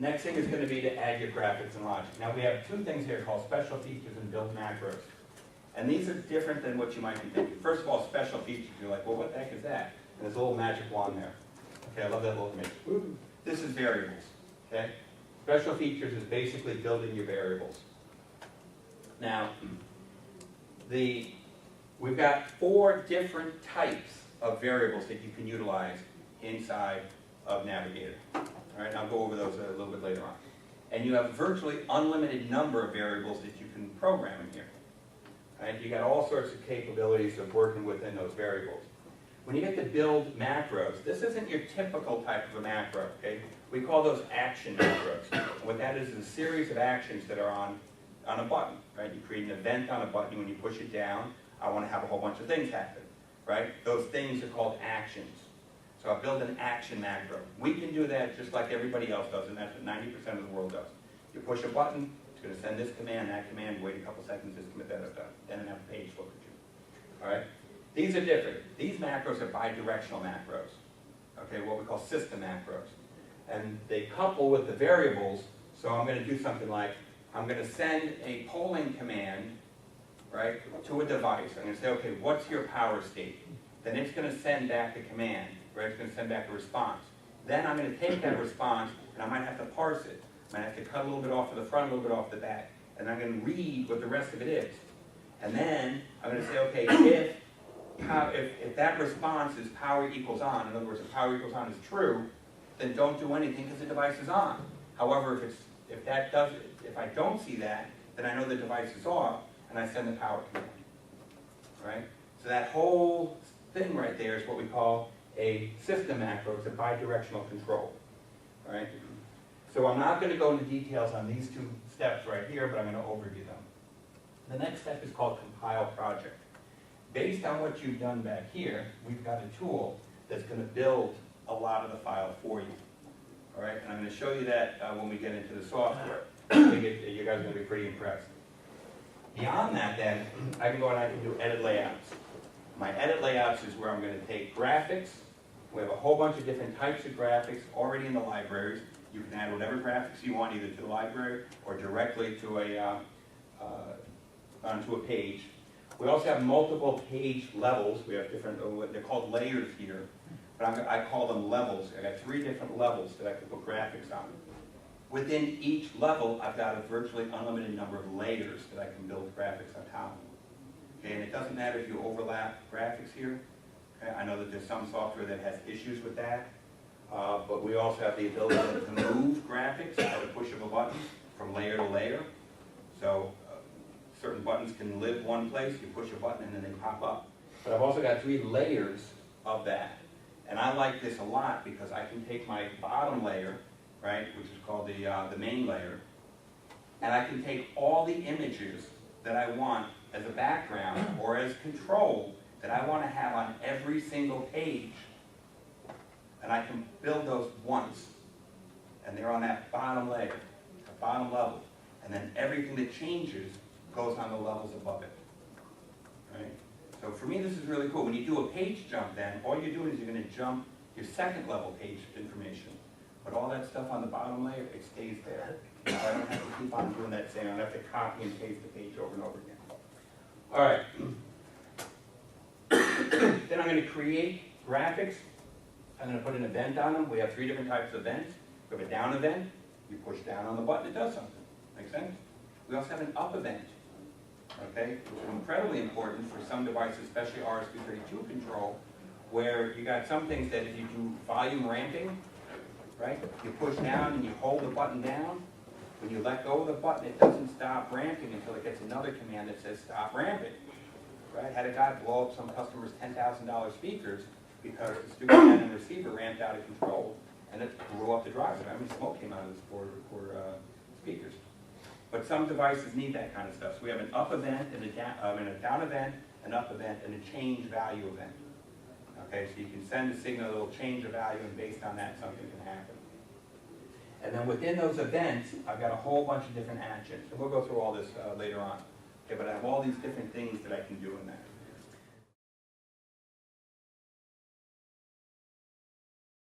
Next thing is going to be to add your graphics and logic. Now we have two things here called special features and build macros. And these are different than what you might be thinking. First of all, special features. You're like, well, what the heck is that? And there's a little magic wand there. Okay, I love that little image. This is variables. Okay? Special features is basically building your variables. Now, we've got 4 different types of variables that you can utilize inside of Navigator. All right, I'll go over those a little bit later on. And you have a virtually unlimited number of variables that you can program in here. Right? You got all sorts of capabilities of working within those variables. When you get to build macros, this isn't your typical type of a macro. Okay? We call those action macros. And what that is a series of actions that are on a button. Right? You create an event on a button. When you push it down, I want to have a whole bunch of things happen. Right? Those things are called actions. So I build an action macro. We can do that just like everybody else does, and that's what 90% of the world does. You push a button, it's going to send this command, that command, wait a couple seconds, this command, that, then have a page look at you. All right? These are different. These macros are bidirectional macros. Okay, what we call system macros. And they couple with the variables, so I'm going to do something like, I'm going to send a polling command, right, to a device. I'm going to say, okay, what's your power state? Then it's going to send back a command. Right, it's going to send back a response. Then I'm going to take that response and I might have to parse it. I might have to cut a little bit off of the front, a little bit off the back. And I'm going to read what the rest of it is. And then I'm going to say, okay, if that response is power equals on, in other words, if power equals on is true, then don't do anything because the device is on. However, if I don't see that, then I know the device is off and I send the power command. Right? So that whole thing right there is what we call a system macro. It's a bidirectional control. All right? So I'm not going to go into details on these 2 steps right here, but I'm going to overview them. The next step is called compile project. Based on what you've done back here, we've got a tool that's going to build a lot of the file for you. All right? And I'm going to show you that when we get into the software. I think you guys are going to be pretty impressed. Beyond that, then, I can go and I can do edit layouts. My edit layouts is where I'm going to take graphics. We have a whole bunch of different types of graphics already in the libraries. You can add whatever graphics you want, either to the library or directly to onto a page. We also have multiple page levels. We have different, they're called layers here, but I call them levels. I got 3 different levels that I can put graphics on. Within each level, I've got a virtually unlimited number of layers that I can build graphics on top of. Okay, and it doesn't matter if you overlap graphics here. Okay, I know that there's some software that has issues with that, but we also have the ability to move graphics at a push of a button from layer to layer. So certain buttons can live one place, you push a button and then they pop up. But I've also got 3 layers of that. And I like this a lot because I can take my bottom layer, right, which is called the main layer, and I can take all the images that I want as a background or as control that I want to have on every single page. And I can build those once. And they're on that bottom layer, the bottom level. And then everything that changes goes on the levels above it. Right? So for me, this is really cool. When you do a page jump then, all you're doing is you're going to jump your second level page information. But all that stuff on the bottom layer, it stays there. I don't have to keep on doing that same. I don't have to copy and paste the page over and over again. All right. Then I'm going to create graphics. I'm going to put an event on them. We have 3 different types of events. We have a down event. You push down on the button, it does something. Make sense? We also have an up event. Okay? Which is incredibly important for some devices, especially RS-232 control, where you got some things that if you do volume ramping, right? You push down and you hold the button down. When you let go of the button, it doesn't stop ramping until it gets another command that says stop ramping. Right? Had a guy blow up some customer's $10,000 speakers because the stupid and receiver ramped out of control and it blew up the driver. I mean, smoke came out of the four speakers. But some devices need that kind of stuff. So we have an up event and a down event, an up event, and a change value event. Okay, so you can send a signal that will change a value, and based on that, something can happen. And then within those events, I've got a whole bunch of different actions. And we'll go through all this later on. Okay, but I have all these different things that I can do in that.